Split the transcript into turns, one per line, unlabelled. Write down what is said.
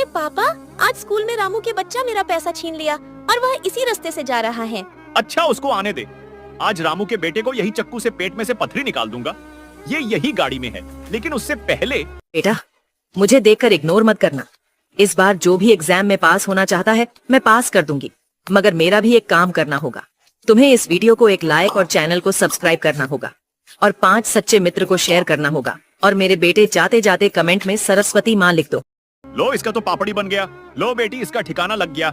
अरे पापा, आज स्कूल में रामू के बच्चा मेरा पैसा छीन लिया और वह इसी रास्ते से जा रहा है।
अच्छा, उसको आने दे। आज रामू के बेटे को यही चक्कू से पेट में से पथरी निकाल दूंगा। ये यही गाड़ी में है, लेकिन उससे पहले।
बेटा, मुझे देखकर इग्नोर मत करना। इस बार जो भी एग्जाम में पास होना चाहता है मैं पास कर दूंगी, मगर मेरा भी एक काम करना होगा। तुम्हें इस वीडियो को एक लाइक और चैनल को सब्सक्राइब करना होगा और 5 सच्चे मित्र को शेयर करना होगा। और मेरे बेटे, जाते जाते कमेंट में सरस्वती माँ लिख दो।
लो, इसका तो पापड़ी बन गया। लो बेटी, इसका ठिकाना लग गया।